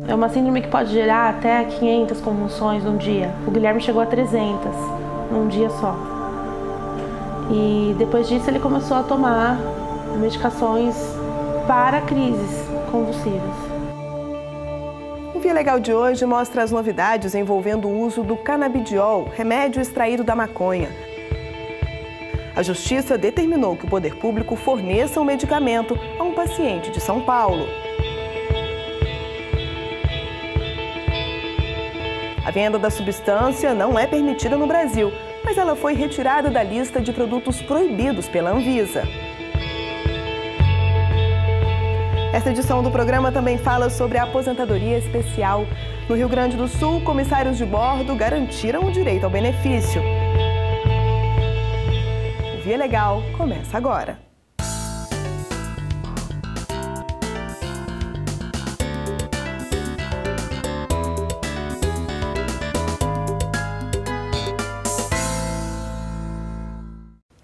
É uma síndrome que pode gerar até 500 convulsões num dia. O Guilherme chegou a 300 num dia só. E depois disso ele começou a tomar medicações para crises convulsivas. O Via Legal de hoje mostra as novidades envolvendo o uso do canabidiol, remédio extraído da maconha. A Justiça determinou que o poder público forneça o medicamento a um paciente de São Paulo. A venda da substância não é permitida no Brasil, mas ela foi retirada da lista de produtos proibidos pela Anvisa. Esta edição do programa também fala sobre a aposentadoria especial. No Rio Grande do Sul, comissários de bordo garantiram o direito ao benefício. O Via Legal começa agora.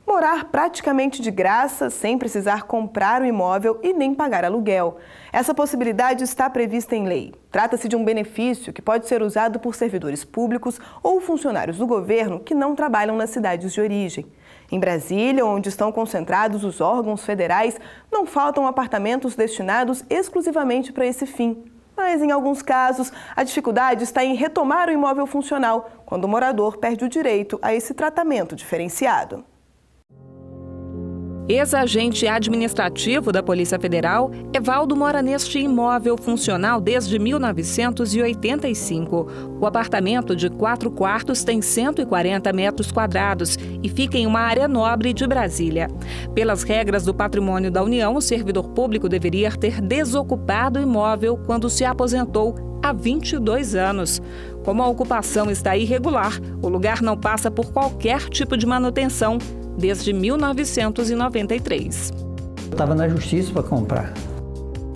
Morar praticamente de graça, sem precisar comprar o imóvel e nem pagar aluguel. Essa possibilidade está prevista em lei. Trata-se de um benefício que pode ser usado por servidores públicos ou funcionários do governo que não trabalham nas cidades de origem. Em Brasília, onde estão concentrados os órgãos federais, não faltam apartamentos destinados exclusivamente para esse fim. Mas, em alguns casos, a dificuldade está em retomar o imóvel funcional, quando o morador perde o direito a esse tratamento diferenciado. Ex-agente administrativo da Polícia Federal, Evaldo mora neste imóvel funcional desde 1985. O apartamento de 4 quartos tem 140 metros quadrados e fica em uma área nobre de Brasília. Pelas regras do Patrimônio da União, o servidor público deveria ter desocupado o imóvel quando se aposentou há 22 anos. Como a ocupação está irregular, o lugar não passa por qualquer tipo de manutenção desde 1993. Eu estava na justiça para comprar.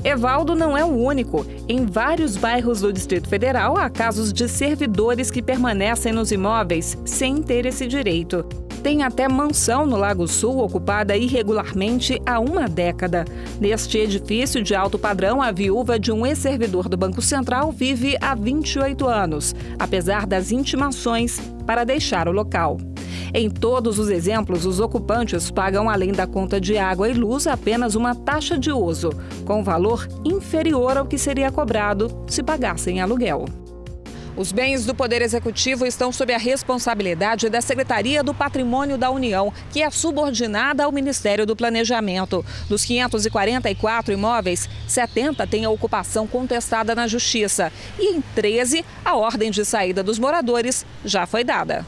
Evaldo não é o único. Em vários bairros do Distrito Federal, há casos de servidores que permanecem nos imóveis sem ter esse direito. Tem até mansão no Lago Sul ocupada irregularmente há uma década. Neste edifício de alto padrão, a viúva de um ex-servidor do Banco Central vive há 28 anos, apesar das intimações para deixar o local. Em todos os exemplos, os ocupantes pagam, além da conta de água e luz, apenas uma taxa de uso, com valor inferior ao que seria cobrado se pagassem aluguel. Os bens do Poder Executivo estão sob a responsabilidade da Secretaria do Patrimônio da União, que é subordinada ao Ministério do Planejamento. Dos 544 imóveis, 70 têm a ocupação contestada na Justiça e em 13, a ordem de saída dos moradores já foi dada.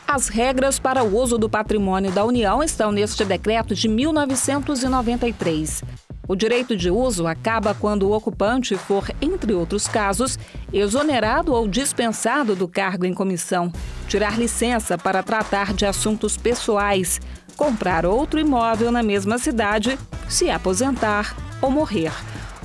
As regras para o uso do patrimônio da União estão neste decreto de 1993. O direito de uso acaba quando o ocupante for, entre outros casos, exonerado ou dispensado do cargo em comissão, tirar licença para tratar de assuntos pessoais, comprar outro imóvel na mesma cidade, se aposentar ou morrer.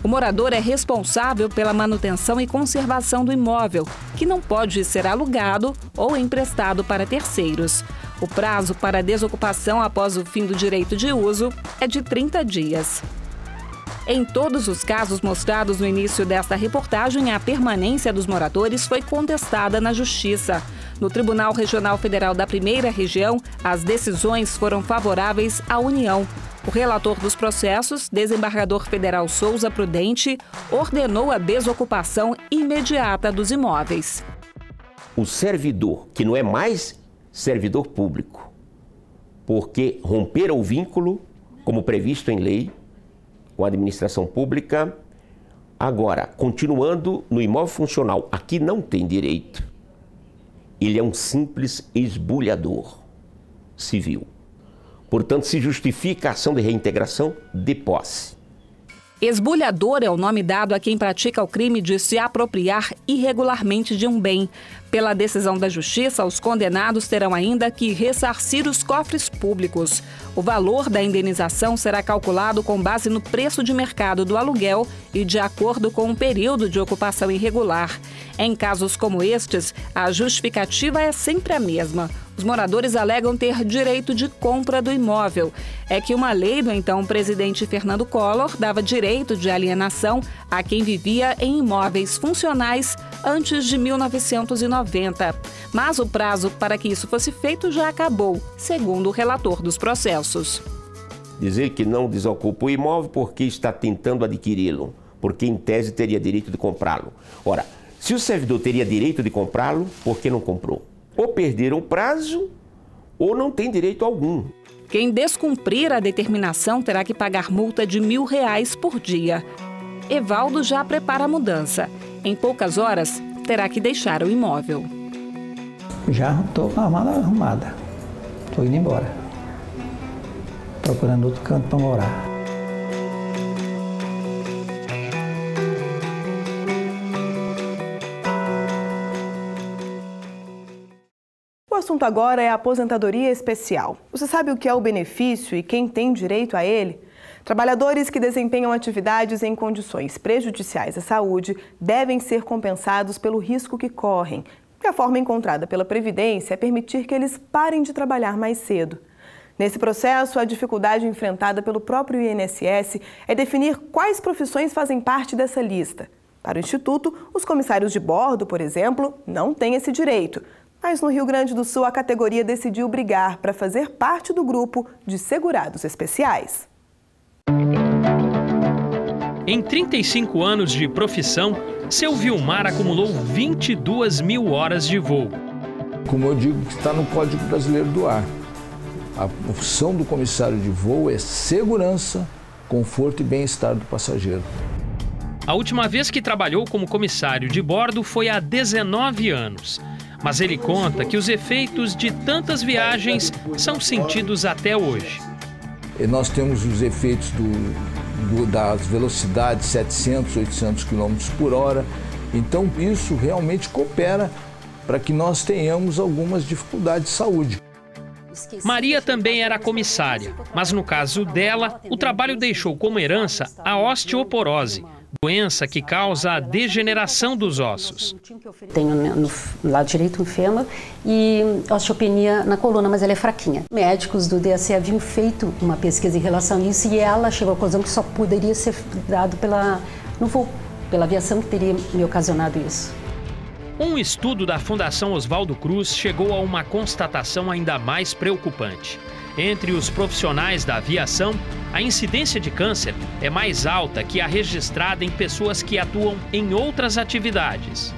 O morador é responsável pela manutenção e conservação do imóvel, que não pode ser alugado ou emprestado para terceiros. O prazo para desocupação após o fim do direito de uso é de 30 dias. Em todos os casos mostrados no início desta reportagem, a permanência dos moradores foi contestada na Justiça. No Tribunal Regional Federal da Primeira Região, as decisões foram favoráveis à União. O relator dos processos, desembargador federal Souza Prudente, ordenou a desocupação imediata dos imóveis. O servidor, que não é mais servidor público, porque romperam o vínculo, como previsto em lei, com a administração pública, agora, continuando no imóvel funcional, aqui não tem direito. Ele é um simples esbulhador civil. Portanto, se justifica a ação de reintegração de posse. Esbulhador é o nome dado a quem pratica o crime de se apropriar irregularmente de um bem. Pela decisão da Justiça, os condenados terão ainda que ressarcir os cofres públicos. O valor da indenização será calculado com base no preço de mercado do aluguel e de acordo com o período de ocupação irregular. Em casos como estes, a justificativa é sempre a mesma. Os moradores alegam ter direito de compra do imóvel. É que uma lei do então presidente Fernando Collor dava direito de alienação a quem vivia em imóveis funcionais antes de 1990. Mas o prazo para que isso fosse feito já acabou, segundo o relator dos processos. Dizer que não desocupa o imóvel porque está tentando adquiri-lo, porque em tese teria direito de comprá-lo. Ora, se o servidor teria direito de comprá-lo, por que não comprou? Ou perderam o prazo, ou não tem direito algum. Quem descumprir a determinação terá que pagar multa de R$1.000 por dia. Evaldo já prepara a mudança. Em poucas horas, terá que deixar o imóvel. Já estou com a mala arrumada. Estou indo embora. Procurando outro canto para morar. O assunto agora é a aposentadoria especial. Você sabe o que é o benefício e quem tem direito a ele? Trabalhadores que desempenham atividades em condições prejudiciais à saúde devem ser compensados pelo risco que correm. E a forma encontrada pela Previdência é permitir que eles parem de trabalhar mais cedo. Nesse processo, a dificuldade enfrentada pelo próprio INSS é definir quais profissões fazem parte dessa lista. Para o Instituto, os comissários de bordo, por exemplo, não têm esse direito. Mas no Rio Grande do Sul, a categoria decidiu brigar para fazer parte do grupo de segurados especiais. Em 35 anos de profissão, seu Vilmar acumulou 22 mil horas de voo. Como eu digo, que está no Código Brasileiro do Ar. A função do comissário de voo é segurança, conforto e bem-estar do passageiro. A última vez que trabalhou como comissário de bordo foi há 19 anos. Mas ele conta que os efeitos de tantas viagens são sentidos até hoje. E nós temos os efeitos das velocidades 700, 800 km por hora. Então isso realmente coopera para que nós tenhamos algumas dificuldades de saúde. Maria também era comissária, mas no caso dela, o trabalho deixou como herança a osteoporose, doença que causa a degeneração dos ossos. Tenho no lado direito um fêmur e osteopenia na coluna, mas ela é fraquinha. Médicos do DAC haviam feito uma pesquisa em relação a isso e ela chegou à conclusão que só poderia ser dado no voo, pela aviação que teria me ocasionado isso. Um estudo da Fundação Oswaldo Cruz chegou a uma constatação ainda mais preocupante. Entre os profissionais da aviação, a incidência de câncer é mais alta que a registrada em pessoas que atuam em outras atividades.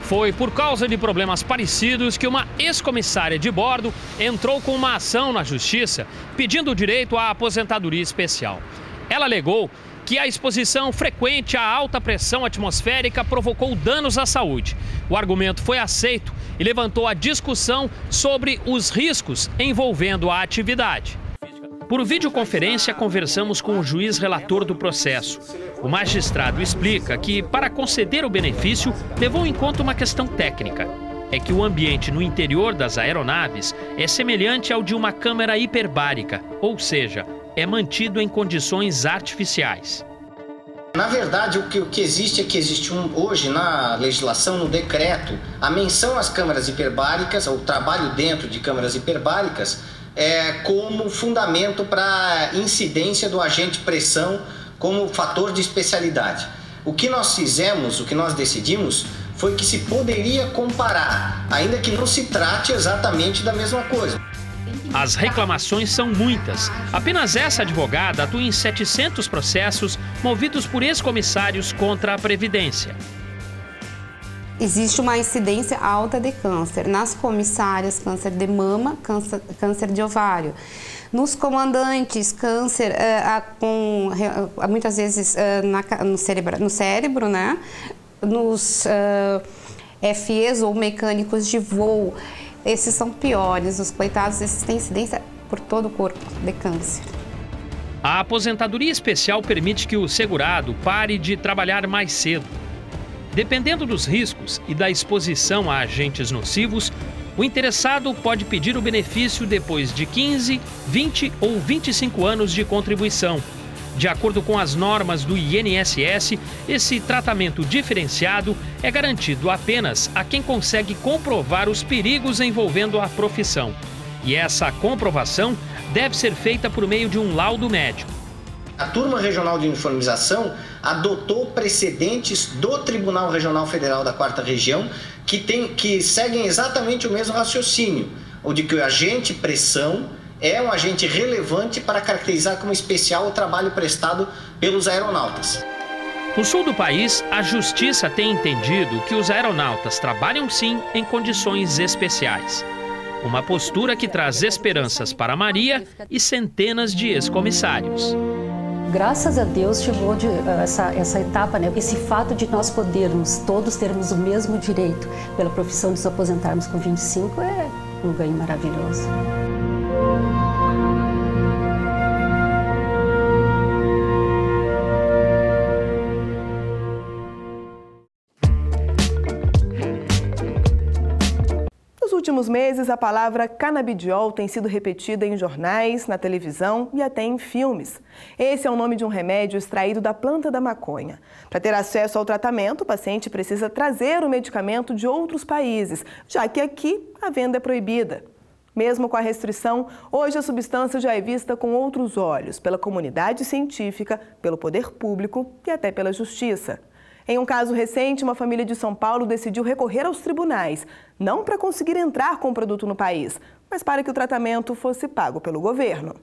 Foi por causa de problemas parecidos que uma ex-comissária de bordo entrou com uma ação na Justiça pedindo o direito à aposentadoria especial. Ela alegou que a exposição frequente à alta pressão atmosférica provocou danos à saúde. O argumento foi aceito e levantou a discussão sobre os riscos envolvendo a atividade. Por videoconferência, conversamos com o juiz relator do processo. O magistrado explica que, para conceder o benefício, levou em conta uma questão técnica. É que o ambiente no interior das aeronaves é semelhante ao de uma câmara hiperbárica, ou seja, é mantido em condições artificiais. Na verdade, o que existe é que existe hoje na legislação, no decreto, a menção às câmaras hiperbáricas, o trabalho dentro de câmaras hiperbáricas, como fundamento para a incidência do agente pressão como fator de especialidade. O que nós fizemos, o que nós decidimos, foi que se poderia comparar, ainda que não se trate exatamente da mesma coisa. As reclamações são muitas. Apenas essa advogada atua em 700 processos movidos por ex-comissários contra a Previdência. Existe uma incidência alta de câncer. Nas comissárias, câncer de mama, câncer de ovário. Nos comandantes, câncer muitas vezes no cérebro, né? Nos FEs ou mecânicos de voo. Esses são piores, os coitados, esses têm incidência por todo o corpo de câncer. A aposentadoria especial permite que o segurado pare de trabalhar mais cedo. Dependendo dos riscos e da exposição a agentes nocivos, o interessado pode pedir o benefício depois de 15, 20 ou 25 anos de contribuição. De acordo com as normas do INSS, esse tratamento diferenciado é garantido apenas a quem consegue comprovar os perigos envolvendo a profissão. E essa comprovação deve ser feita por meio de um laudo médico. A Turma Regional de Uniformização adotou precedentes do Tribunal Regional Federal da 4ª Região que seguem exatamente o mesmo raciocínio, o de que o agente pressão é um agente relevante para caracterizar como especial o trabalho prestado pelos aeronautas. No sul do país, a Justiça tem entendido que os aeronautas trabalham sim em condições especiais. Uma postura que traz esperanças para Maria e centenas de ex-comissários. Graças a Deus chegou essa etapa, né? Esse fato de nós podermos todos termos o mesmo direito pela profissão de nos aposentarmos com 25 é um ganho maravilhoso. Nos últimos meses, a palavra canabidiol tem sido repetida em jornais, na televisão e até em filmes. Esse é o nome de um remédio extraído da planta da maconha. Para ter acesso ao tratamento, o paciente precisa trazer o medicamento de outros países, já que aqui a venda é proibida. Mesmo com a restrição, hoje a substância já é vista com outros olhos, pela comunidade científica, pelo poder público e até pela justiça. Em um caso recente, uma família de São Paulo decidiu recorrer aos tribunais, não para conseguir entrar com o produto no país, mas para que o tratamento fosse pago pelo governo.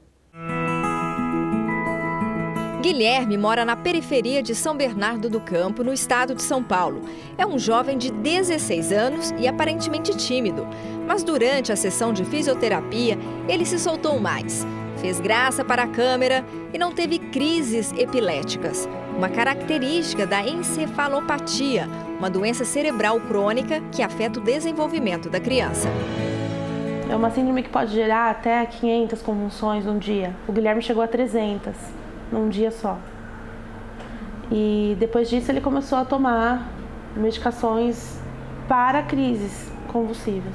Guilherme mora na periferia de São Bernardo do Campo, no estado de São Paulo. É um jovem de 16 anos e aparentemente tímido. Mas durante a sessão de fisioterapia, ele se soltou mais. Fez graça para a câmera e não teve crises epiléticas, uma característica da encefalopatia, uma doença cerebral crônica que afeta o desenvolvimento da criança. É uma síndrome que pode gerar até 500 convulsões num dia. O Guilherme chegou a 300 num dia só. E depois disso ele começou a tomar medicações para crises convulsivas.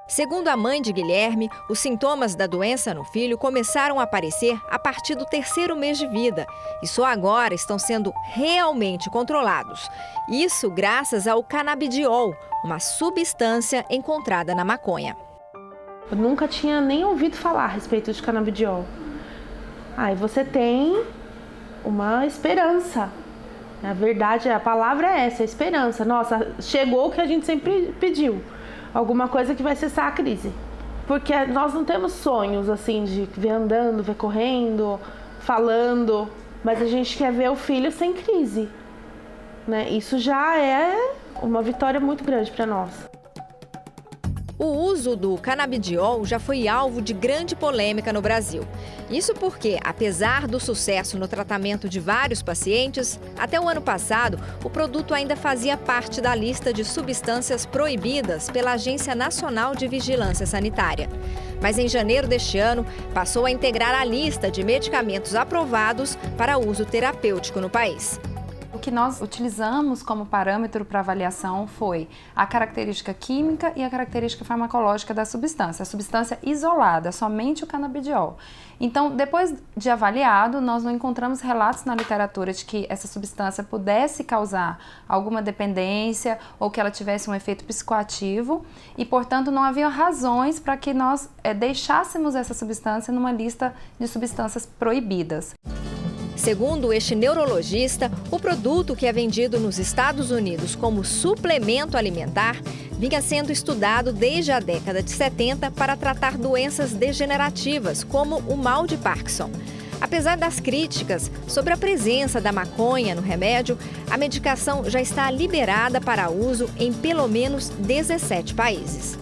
Segundo a mãe de Guilherme, os sintomas da doença no filho começaram a aparecer a partir do 3º mês de vida e só agora estão sendo realmente controlados. Isso graças ao canabidiol, uma substância encontrada na maconha. Eu nunca tinha nem ouvido falar a respeito de canabidiol. Aí você tem uma esperança. A verdade, a palavra é essa, a esperança. Nossa, chegou o que a gente sempre pediu. Alguma coisa que vai cessar a crise. Porque nós não temos sonhos assim de ver andando, ver correndo, falando, mas a gente quer ver o filho sem crise, né? Isso já é uma vitória muito grande para nós. O uso do canabidiol já foi alvo de grande polêmica no Brasil. Isso porque, apesar do sucesso no tratamento de vários pacientes, até o ano passado, o produto ainda fazia parte da lista de substâncias proibidas pela Agência Nacional de Vigilância Sanitária. Mas em janeiro deste ano, passou a integrar a lista de medicamentos aprovados para uso terapêutico no país. O que nós utilizamos como parâmetro para avaliação foi a característica química e a característica farmacológica da substância, a substância isolada, somente o canabidiol. Então, depois de avaliado, nós não encontramos relatos na literatura de que essa substância pudesse causar alguma dependência ou que ela tivesse um efeito psicoativo e, portanto, não havia razões para que nós deixássemos essa substância numa lista de substâncias proibidas. Segundo este neurologista, o produto que é vendido nos Estados Unidos como suplemento alimentar vinha sendo estudado desde a década de 70 para tratar doenças degenerativas, como o mal de Parkinson. Apesar das críticas sobre a presença da maconha no remédio, a medicação já está liberada para uso em pelo menos 17 países.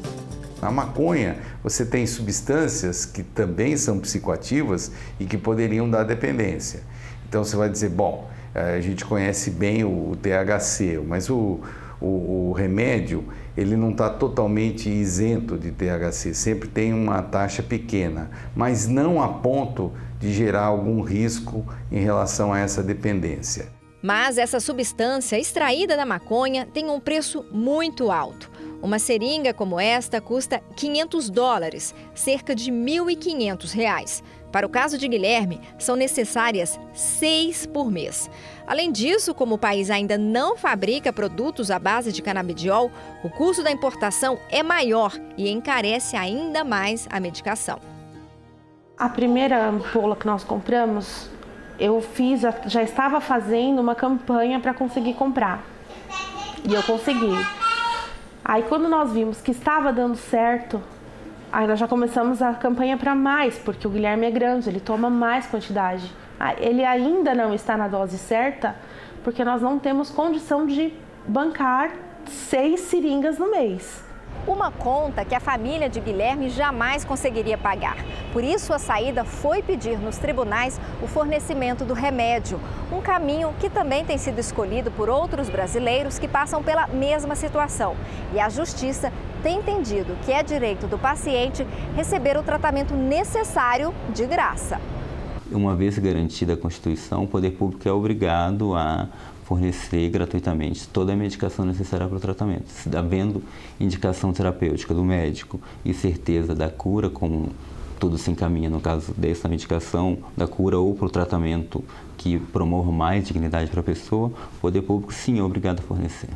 Na maconha, você tem substâncias que também são psicoativas e que poderiam dar dependência. Então você vai dizer, bom, a gente conhece bem o THC, mas o remédio, ele não está totalmente isento de THC, sempre tem uma taxa pequena, mas não a ponto de gerar algum risco em relação a essa dependência. Mas essa substância extraída da maconha tem um preço muito alto. Uma seringa como esta custa $500, cerca de R$ 1.500. Para o caso de Guilherme, são necessárias 6 por mês. Além disso, como o país ainda não fabrica produtos à base de canabidiol, o custo da importação é maior e encarece ainda mais a medicação. A primeira ampola que nós compramos, já estava fazendo uma campanha para conseguir comprar. E eu consegui. Aí quando nós vimos que estava dando certo, aí nós já começamos a campanha para mais, porque o Guilherme é grande, ele toma mais quantidade. Ele ainda não está na dose certa, porque nós não temos condição de bancar 6 seringas no mês. Uma conta que a família de Guilherme jamais conseguiria pagar. Por isso, a saída foi pedir nos tribunais o fornecimento do remédio. Um caminho que também tem sido escolhido por outros brasileiros que passam pela mesma situação. E a Justiça tem entendido que é direito do paciente receber o tratamento necessário de graça. Uma vez garantida a Constituição, o poder público é obrigado a fornecer gratuitamente toda a medicação necessária para o tratamento. Havendo indicação terapêutica do médico e certeza da cura, como tudo se encaminha no caso dessa medicação, da cura ou para o tratamento que promova mais dignidade para a pessoa, o poder público sim é obrigado a fornecer.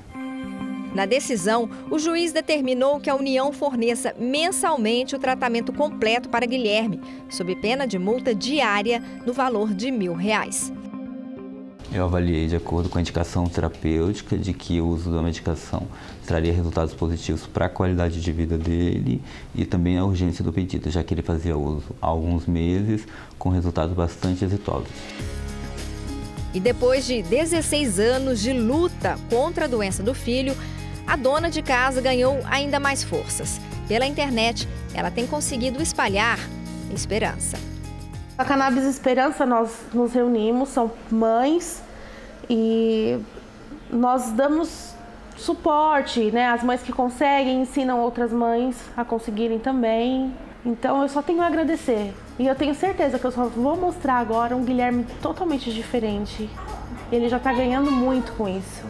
Na decisão, o juiz determinou que a União forneça mensalmente o tratamento completo para Guilherme, sob pena de multa diária no valor de R$ 1.000. Eu avaliei de acordo com a indicação terapêutica de que o uso da medicação traria resultados positivos para a qualidade de vida dele e também a urgência do pedido, já que ele fazia uso há alguns meses com resultados bastante exitosos. E depois de 16 anos de luta contra a doença do filho, a dona de casa ganhou ainda mais forças. Pela internet, ela tem conseguido espalhar esperança. A Cannabis Esperança, nós nos reunimos, são mães e nós damos suporte, né? As mães que conseguem ensinam outras mães a conseguirem também. Então eu só tenho a agradecer. E eu tenho certeza que eu só vou mostrar agora um Guilherme totalmente diferente. Ele já está ganhando muito com isso.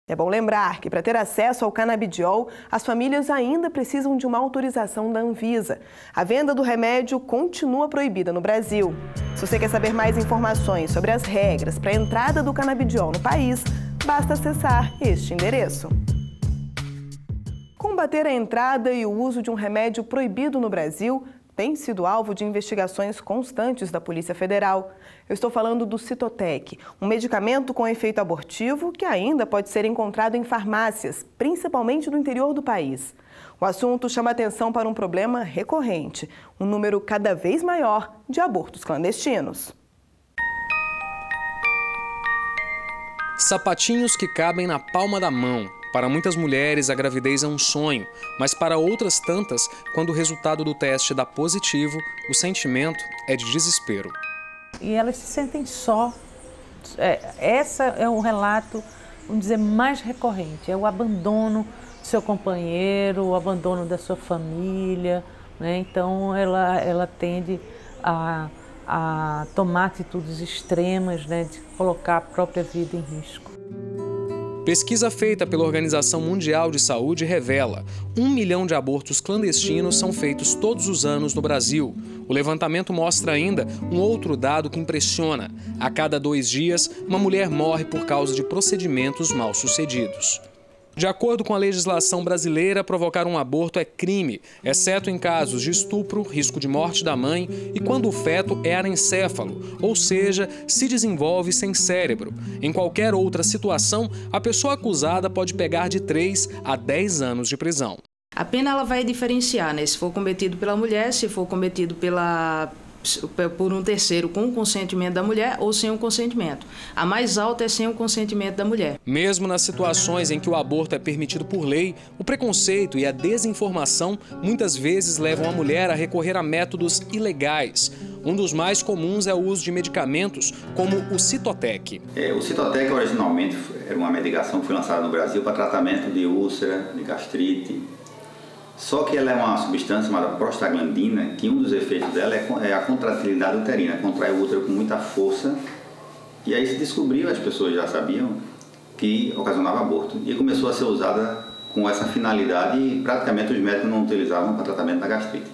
É bom lembrar que para ter acesso ao canabidiol, as famílias ainda precisam de uma autorização da Anvisa. A venda do remédio continua proibida no Brasil. Se você quer saber mais informações sobre as regras para a entrada do canabidiol no país, basta acessar este endereço. Combater a entrada e o uso de um remédio proibido no Brasil tem sido alvo de investigações constantes da Polícia Federal. Eu estou falando do Cytotec, um medicamento com efeito abortivo que ainda pode ser encontrado em farmácias, principalmente no interior do país. O assunto chama atenção para um problema recorrente, um número cada vez maior de abortos clandestinos. Sapatinhos que cabem na palma da mão. Para muitas mulheres, a gravidez é um sonho, mas para outras tantas, quando o resultado do teste dá positivo, o sentimento é de desespero. E elas se sentem só. Esse é um relato, vamos dizer, mais recorrente. É o abandono do seu companheiro, o abandono da sua família, né? Então, ela tende a tomar atitudes extremas, né? De colocar a própria vida em risco. Pesquisa feita pela Organização Mundial de Saúde revela: 1 milhão de abortos clandestinos são feitos todos os anos no Brasil. O levantamento mostra ainda um outro dado que impressiona. A cada 2 dias, uma mulher morre por causa de procedimentos mal sucedidos. De acordo com a legislação brasileira, provocar um aborto é crime, exceto em casos de estupro, risco de morte da mãe e quando o feto é anencéfalo, ou seja, se desenvolve sem cérebro. Em qualquer outra situação, a pessoa acusada pode pegar de 3 a 10 anos de prisão. A pena ela vai diferenciar, né? Se for cometido pela mulher, se for cometido por um terceiro com o consentimento da mulher ou sem o consentimento. A mais alta é sem o consentimento da mulher. Mesmo nas situações em que o aborto é permitido por lei, o preconceito e a desinformação muitas vezes levam a mulher a recorrer a métodos ilegais. Um dos mais comuns é o uso de medicamentos como o Cytotec. O Cytotec originalmente era uma medicação que foi lançada no Brasil para tratamento de úlcera, de gastrite, Só que ela é uma substância chamada prostaglandina, que um dos efeitos dela é a contratilidade uterina, contrai o útero com muita força. E aí se descobriu, as pessoas já sabiam, que ocasionava aborto. E começou a ser usada com essa finalidade e praticamente os médicos não utilizavam para tratamento da gastrite.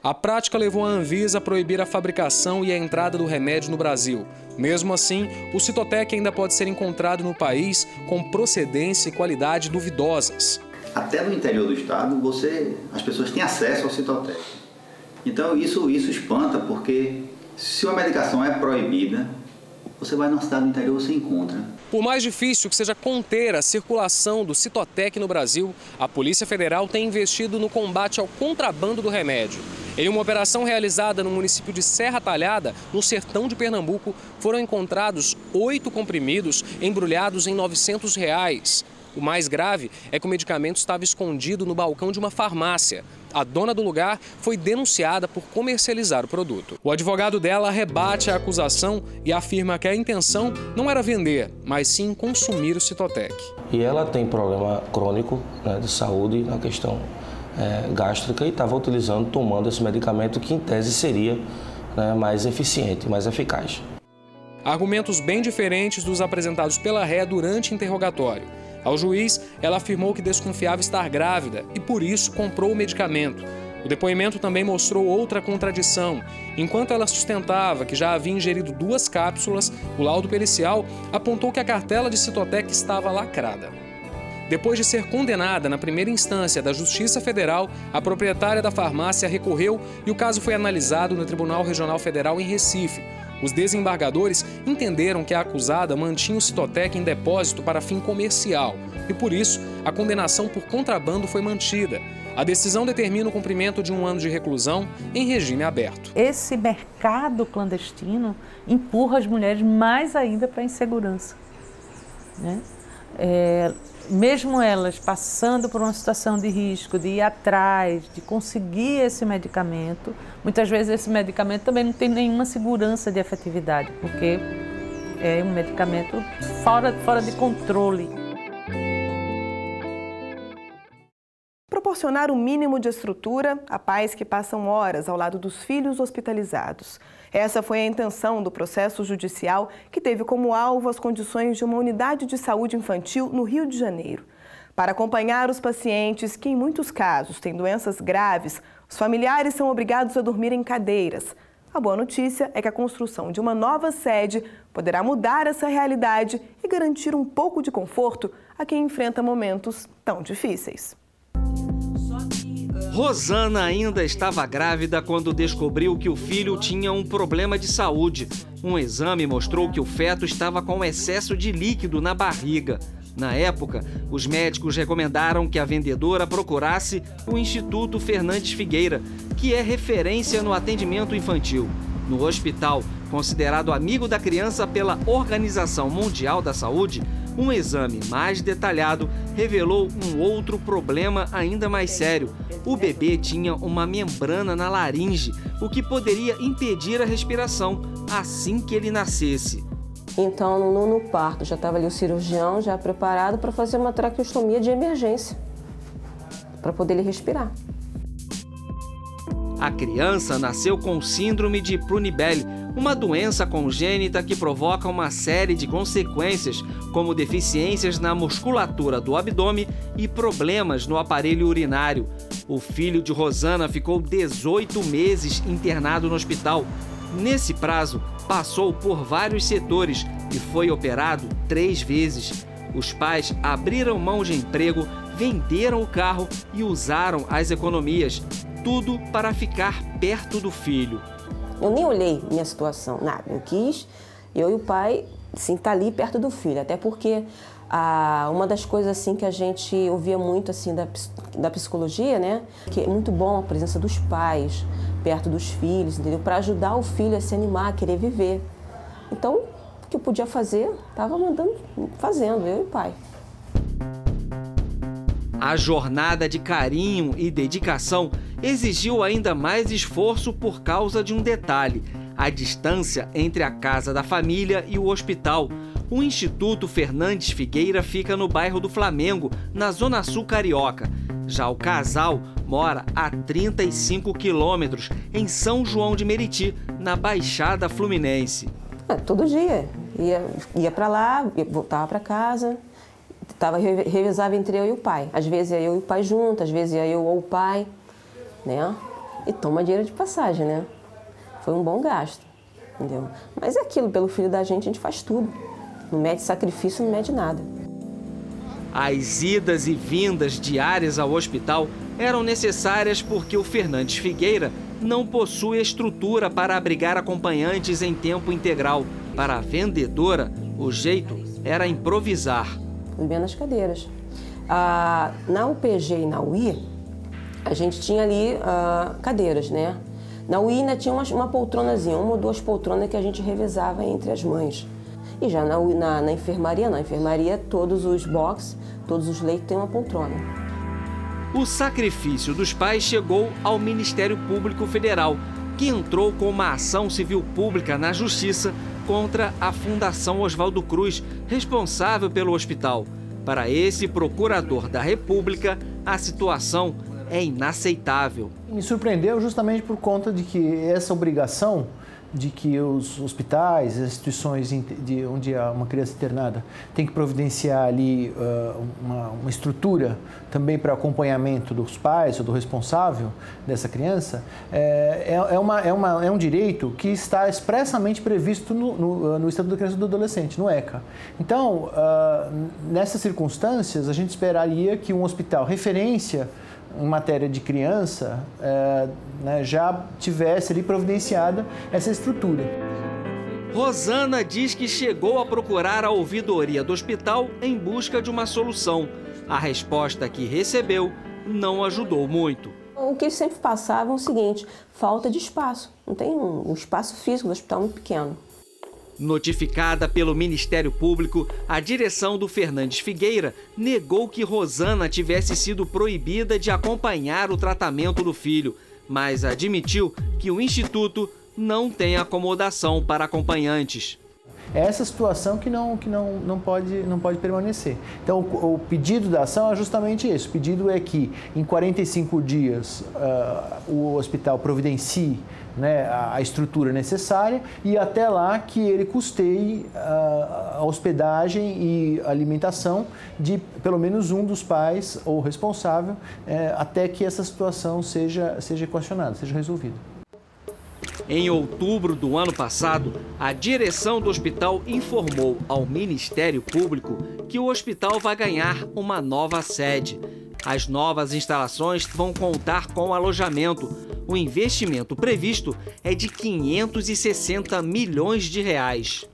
A prática levou a Anvisa a proibir a fabricação e a entrada do remédio no Brasil. Mesmo assim, o Citotec ainda pode ser encontrado no país com procedência e qualidade duvidosas. Até no interior do estado, as pessoas têm acesso ao Citotec. Então isso espanta, porque se uma medicação é proibida, você vai na cidade do interior, você encontra. Por mais difícil que seja conter a circulação do Citotec no Brasil, a Polícia Federal tem investido no combate ao contrabando do remédio. Em uma operação realizada no município de Serra Talhada, no sertão de Pernambuco, foram encontrados 8 comprimidos embrulhados em R$900. O mais grave é que o medicamento estava escondido no balcão de uma farmácia. A dona do lugar foi denunciada por comercializar o produto. O advogado dela rebate a acusação e afirma que a intenção não era vender, mas sim consumir o Citotec. E ela tem problema crônico, né, de saúde na questão gástrica e estava tomando esse medicamento que em tese seria, né, mais eficiente, mais eficaz. Argumentos bem diferentes dos apresentados pela ré durante o interrogatório. Ao juiz, ela afirmou que desconfiava estar grávida e, por isso, comprou o medicamento. O depoimento também mostrou outra contradição. Enquanto ela sustentava que já havia ingerido 2 cápsulas, o laudo pericial apontou que a cartela de Citotec estava lacrada. Depois de ser condenada na primeira instância da Justiça Federal, a proprietária da farmácia recorreu e o caso foi analisado no Tribunal Regional Federal em Recife. Os desembargadores entenderam que a acusada mantinha o Citotec em depósito para fim comercial e, por isso, a condenação por contrabando foi mantida. A decisão determina o cumprimento de 1 ano de reclusão em regime aberto. Esse mercado clandestino empurra as mulheres mais ainda para a insegurança, né? Mesmo elas passando por uma situação de risco, de ir atrás, de conseguir esse medicamento, muitas vezes esse medicamento também não tem nenhuma segurança de efetividade, porque é um medicamento fora de controle. Proporcionar o mínimo de estrutura a pais que passam horas ao lado dos filhos hospitalizados. Essa foi a intenção do processo judicial que teve como alvo as condições de uma unidade de saúde infantil no Rio de Janeiro. Para acompanhar os pacientes que, em muitos casos, têm doenças graves, os familiares são obrigados a dormir em cadeiras. A boa notícia é que a construção de uma nova sede poderá mudar essa realidade e garantir um pouco de conforto a quem enfrenta momentos tão difíceis. Rosana ainda estava grávida quando descobriu que o filho tinha um problema de saúde. Um exame mostrou que o feto estava com excesso de líquido na barriga. Na época, os médicos recomendaram que a vendedora procurasse o Instituto Fernandes Figueira, que é referência no atendimento infantil. No hospital, considerado amigo da criança pela Organização Mundial da Saúde, um exame mais detalhado revelou um outro problema ainda mais sério. O bebê tinha uma membrana na laringe, o que poderia impedir a respiração assim que ele nascesse. Então, no parto, já estava ali o cirurgião já preparado para fazer uma traqueostomia de emergência, para poder ele respirar. A criança nasceu com síndrome de Prunibelli, uma doença congênita que provoca uma série de consequências, como deficiências na musculatura do abdômen e problemas no aparelho urinário. O filho de Rosana ficou 18 meses internado no hospital. Nesse prazo, passou por vários setores e foi operado 3 vezes. Os pais abriram mão de emprego, venderam o carro e usaram as economias. Tudo para ficar perto do filho. Eu nem olhei minha situação, nada. Eu quis, eu e o pai, assim, estar ali perto do filho. Até porque uma das coisas assim que a gente ouvia muito assim da psicologia, né? Que é muito bom a presença dos pais perto dos filhos, entendeu? Para ajudar o filho a se animar, a querer viver. Então, o que eu podia fazer, estava fazendo, eu e o pai. A jornada de carinho e dedicação exigiu ainda mais esforço por causa de um detalhe: a distância entre a casa da família e o hospital. O Instituto Fernandes Figueira fica no bairro do Flamengo, na Zona Sul Carioca. Já o casal mora a 35 quilômetros, em São João de Meriti, na Baixada Fluminense. Todo dia. Ia para lá, voltava para casa, revezava entre eu e o pai. Às vezes ia eu e o pai junto, às vezes ia eu ou o pai, né? E toma dinheiro de passagem, né? Foi um bom gasto, entendeu? Mas é aquilo, pelo filho da gente, a gente faz tudo. Não mede sacrifício, não mede nada. As idas e vindas diárias ao hospital eram necessárias porque o Fernandes Figueira não possui estrutura para abrigar acompanhantes em tempo integral. Para a vendedora, o jeito era improvisar. Vendo as cadeiras. Na UPG e na UI, a gente tinha ali cadeiras, né? Na UI ainda tinha uma poltronazinha, uma ou duas poltronas que a gente revezava entre as mães. E já na enfermaria, todos os boxes, todos os leitos têm uma poltrona. O sacrifício dos pais chegou ao Ministério Público Federal, que entrou com uma ação civil pública na Justiça contra a Fundação Oswaldo Cruz, responsável pelo hospital. Para esse procurador da República, a situação é inaceitável. Me surpreendeu justamente por conta de que essa obrigação de que os hospitais, as instituições onde há uma criança internada tem que providenciar ali uma estrutura também para acompanhamento dos pais ou do responsável dessa criança, é um direito que está expressamente previsto no Estatuto da Criança e do Adolescente, no ECA. Então, nessas circunstâncias, a gente esperaria que um hospital referência em matéria de criança, já tivesse ali providenciada essa estrutura. Rosana diz que chegou a procurar a ouvidoria do hospital em busca de uma solução. A resposta que recebeu não ajudou muito. O que eles sempre passavam é o seguinte: falta de espaço. Não tem um espaço físico do hospital muito pequeno. Notificada pelo Ministério Público, a direção do Fernandes Figueira negou que Rosana tivesse sido proibida de acompanhar o tratamento do filho, mas admitiu que o Instituto não tem acomodação para acompanhantes. É essa situação que não pode permanecer. Então, o pedido da ação é justamente esse. O pedido é que, em 45 dias, o hospital providencie, né, a estrutura necessária e até lá que ele custeie a hospedagem e alimentação de pelo menos um dos pais ou responsável até que essa situação seja equacionada, seja resolvida. Em outubro do ano passado, a direção do hospital informou ao Ministério Público que o hospital vai ganhar uma nova sede. As novas instalações vão contar com alojamento. O investimento previsto é de 560 milhões de reais.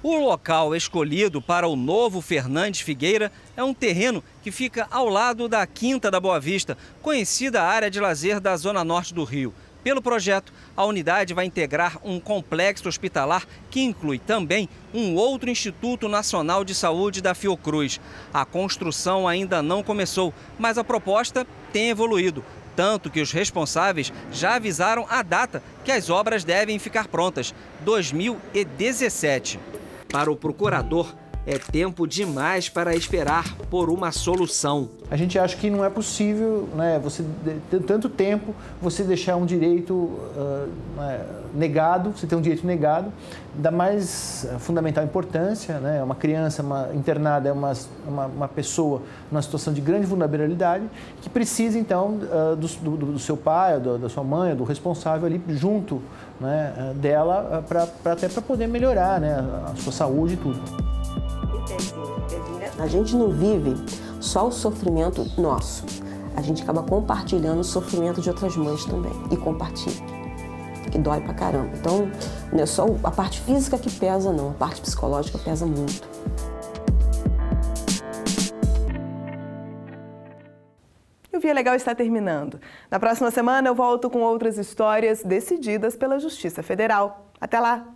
O local escolhido para o novo Fernandes Figueira é um terreno que fica ao lado da Quinta da Boa Vista, conhecida área de lazer da zona norte do Rio. Pelo projeto, a unidade vai integrar um complexo hospitalar que inclui também um outro Instituto Nacional de Saúde da Fiocruz. A construção ainda não começou, mas a proposta tem evoluído, tanto que os responsáveis já avisaram a data que as obras devem ficar prontas, 2017. Para o procurador, é tempo demais para esperar por uma solução. A gente acha que não é possível, né, tanto tempo, você deixar um direito negado, você ter um direito negado, da mais fundamental importância, né, uma criança internada é uma pessoa numa situação de grande vulnerabilidade, que precisa, então, do seu pai, da sua mãe, do responsável ali junto, né, dela, até para poder melhorar, né, a sua saúde e tudo. A gente não vive só o sofrimento nosso. A gente acaba compartilhando o sofrimento de outras mães também. E compartilha. Que dói pra caramba. Então, não é só a parte física que pesa, não. A parte psicológica pesa muito. E o Via Legal está terminando. Na próxima semana eu volto com outras histórias decididas pela Justiça Federal. Até lá!